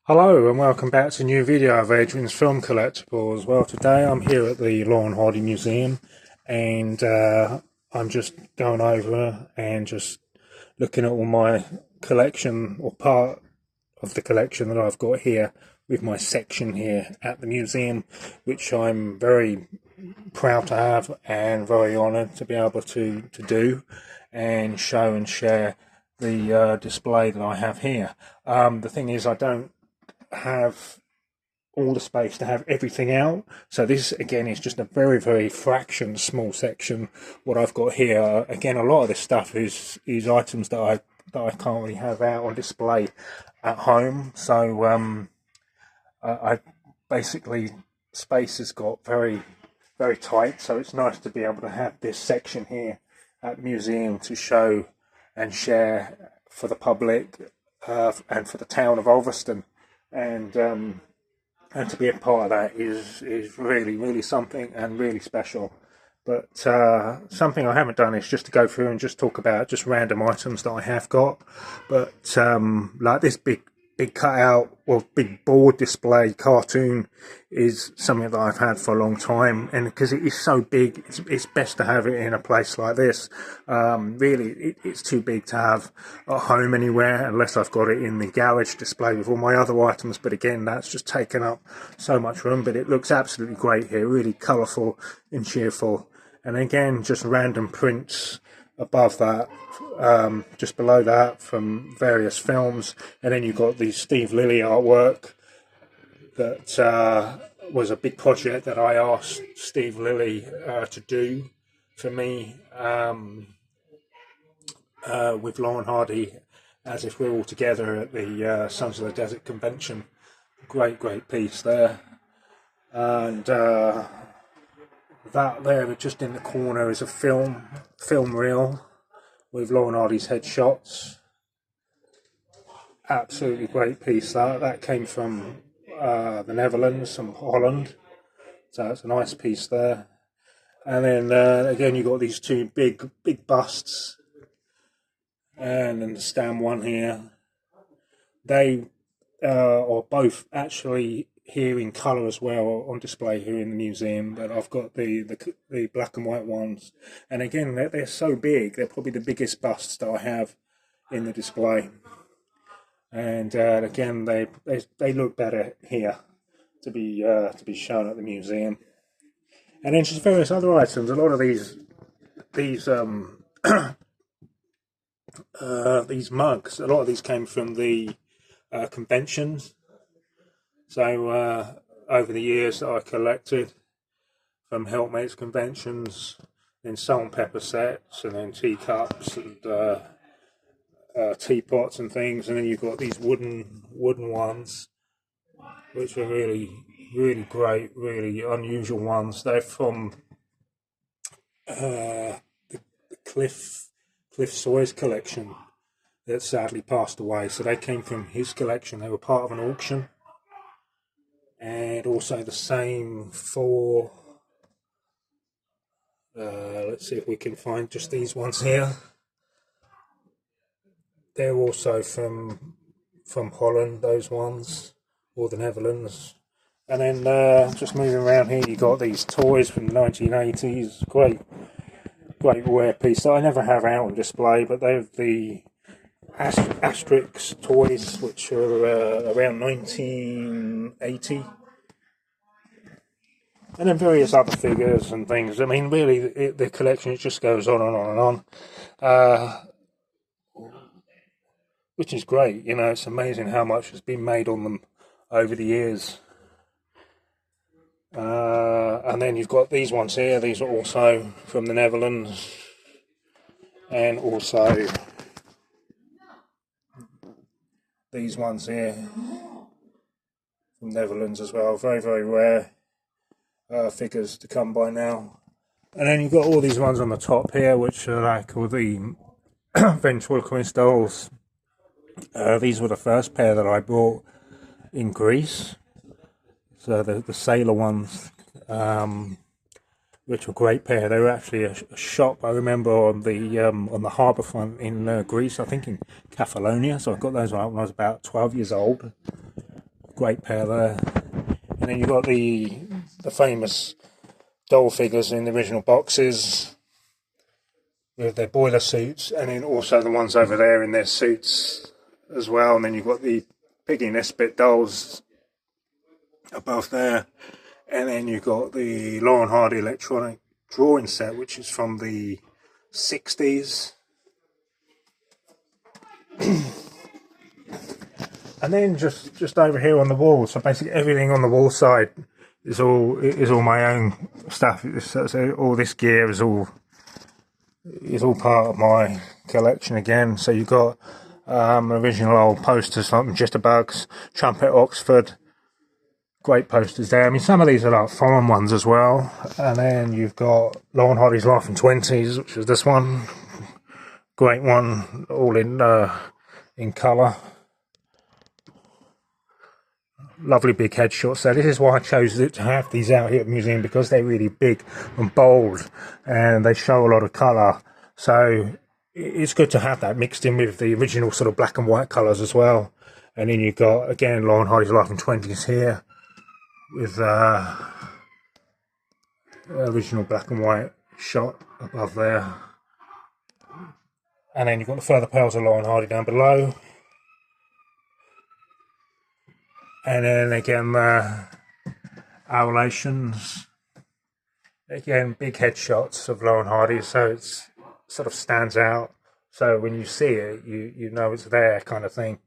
Hello and welcome back to a new video of Adrian's Film Collectibles. Well, today I'm here at the Laurel Hardy Museum and I'm just going over and just looking at all my collection, or part of the collection that I've got here with my section here at the museum, which I'm very proud to have and very honoured to be able to do and show and share the display that I have here. The thing is, I don't have all the space to have everything out, so this again is just a very small section what I've got here. Again, a lot of this stuff is items that I can't really have out on display at home, so I basically, space has got very tight, so it's nice to be able to have this section here at the museum to show and share for the public and for the town of Ulverston. And to be a part of that is really something and really special. But something I haven't done is just to go through and just talk about just random items that I have got. But like this big cutout or big board display cartoon is something that I've had for a long time, and because it is so big, it's best to have it in a place like this. Really, it's too big to have at home anywhere unless I've got it in the garage display with all my other items, but again, that's just taken up so much room. But it looks absolutely great here, really colourful and cheerful. And again, just random prints above that, just below that, from various films. And then you've got the Steve Lilly artwork that was a big project that I asked Steve Lilly to do for me with Laurel Hardy, as if we're all together at the Sons of the Desert convention. Great piece there. And that there, just in the corner, is a film reel with Laurel Hardy's headshots. Absolutely great piece. That came from the Netherlands, from Holland. So it's a nice piece there. And then again, you've got these two big busts, and then the Stam one here. They are both actually here in colour as well, on display here in the museum, but I've got the black and white ones, and again, they're so big, they're probably the biggest busts that I have in the display. And again, they look better here to be shown at the museum. And then just various other items. A lot of these these mugs, a lot of these came from the conventions. So over the years that I collected, from Helpmates conventions, then salt and pepper sets, and then teacups and teapots and things, and then you've got these wooden ones, which are really great, really unusual ones. They're from the Cliff Sawyer's collection that sadly passed away. So they came from his collection. They were part of an auction. And also the same for, let's see if we can find just these ones here. They're also from Holland, those ones, or the Netherlands. And then just moving around here, you got these toys from the 1980s. Great rare piece that I never have out on display, but they're the Asterix toys, which are around 1980, and then various other figures and things. I mean, really, the collection, it just goes on and on and on, which is great. You know, it's amazing how much has been made on them over the years. And then you've got these ones here. These are also from the Netherlands, and also these ones here from Netherlands as well. Very rare figures to come by now. And then you've got all these ones on the top here, which are like all the ventriloquist dolls. These were the first pair that I bought in Greece. So the sailor ones, which were a great pair. They were actually a shop, I remember, on the harbour front in Greece, I think in Kefalonia. So I got those when I was about 12 years old. great pair there. And then you've got the famous doll figures in the original boxes with their boiler suits, and then also the ones over there in their suits as well. And then you've got the Piggy Nesbit dolls above there, and then you've got the Laurel Hardy electronic drawing set, which is from the 60s. And then just over here on the wall, so basically everything on the wall side is all my own stuff. So all this gear is all part of my collection again. So you've got original old posters from Jitterbugs, Trumpet Oxford, great posters there. I mean, some of these are like foreign ones as well. And then you've got Laurel Hardy's Laughing Twenties, which is this one, great one, all in colour. Lovely big headshots. So this is why I chose to have these out here at the museum, because they're really big and bold and they show a lot of colour. So it's good to have that mixed in with the original sort of black and white colours as well. And then you've got, again, Laurel Hardy's Laughing Twenties here with original black and white shot above there. And then you've got the further pearls of Laurel Hardy down below. And then again, our relations, again, big headshots of Laurel Hardy, so it's sort of stands out. So when you see it, you know it's there, kind of thing.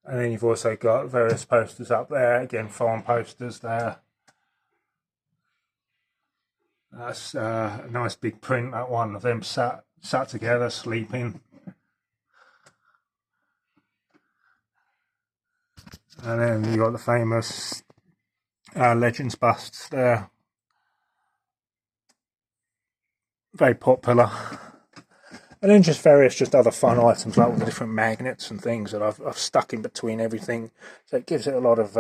And then you've also got various posters up there, again, foreign posters there. That's a nice big print, that one of them sat together, sleeping. And then you got the famous Legends busts there. Very popular. And then just various other fun items, like all the different magnets and things that I've stuck in between everything. So it gives it a lot of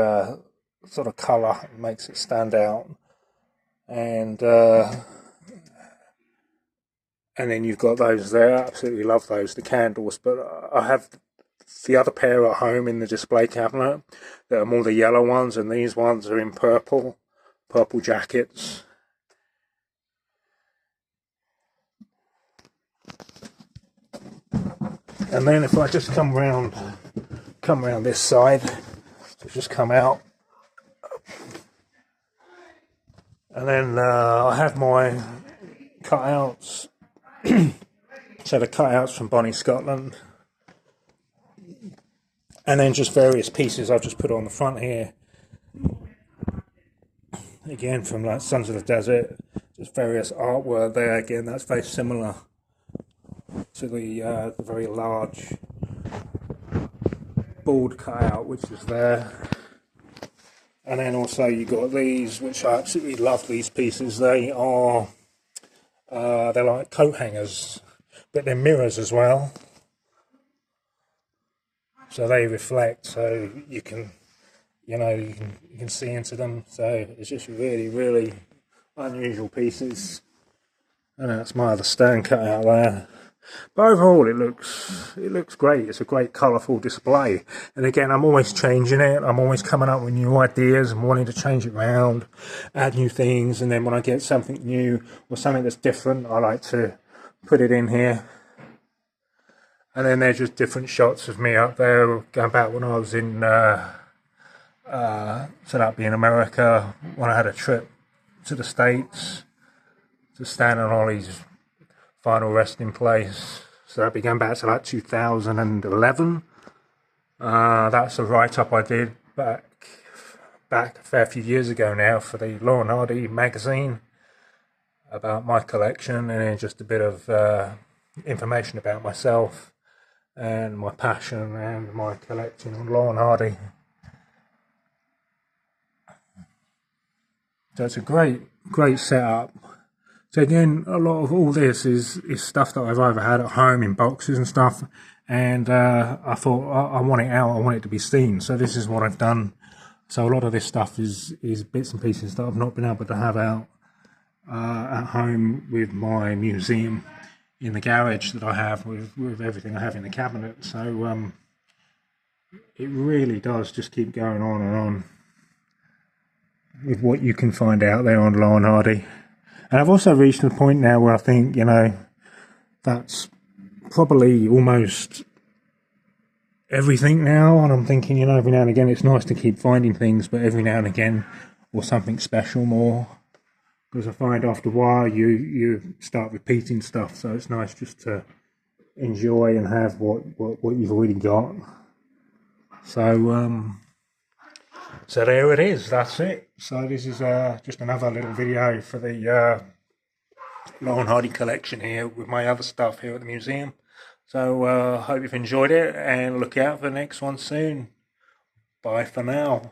sort of colour, it makes it stand out. And then you've got those there. I absolutely love those, the candles. But I have the other pair at home in the display cabinet that are more the yellow ones, and these ones are in purple jackets. And then if I just come round this side, so just come out, and then I have my cutouts. So the cutouts from Bonnie Scotland. And then just various pieces I've just put on the front here. Again, from like Sons of the Desert, just various artwork there. Again, that's very similar to the very large board cutout which is there. And then also you got these, which I absolutely love. These pieces, they are they're like coat hangers, but they're mirrors as well. So they reflect, so you can see into them. So it's just really unusual pieces. And that's my other stone cutout there. But overall, it looks great. It's a great colourful display. And again, I'm always changing it. I'm always coming up with new ideas and wanting to change it around, add new things. And then when I get something new or something that's different, I like to put it in here. And then there's just different shots of me up there, going back when I was in, so that'd be in America, when I had a trip to the States to stand on Ollie's final resting place. So that'd be going back to like 2011. That's a write-up I did back a fair few years ago now for the Laurel Hardy magazine about my collection, and then just a bit of information about myself and my passion and my collecting on Laurel Hardy. So it's a great setup. So again, a lot of all this is stuff that I've either had at home in boxes and stuff, and I thought I want it out, I want it to be seen. So this is what I've done. So a lot of this stuff is bits and pieces that I've not been able to have out at home with my museum in the garage that I have with everything I have in the cabinet. So it really does just keep going on and on with what you can find out there on Laurel Hardy. And I've also reached the point now where I think, that's probably almost everything now. And I'm thinking, every now and again, it's nice to keep finding things, but every now and again, or something special more. Because I find after a while, you start repeating stuff. So it's nice just to enjoy and have what you've already got. So, so there it is. That's it. So this is just another little video for the Laurel Hardy collection here with my other stuff here at the museum. So hope you've enjoyed it and look out for the next one soon. Bye for now.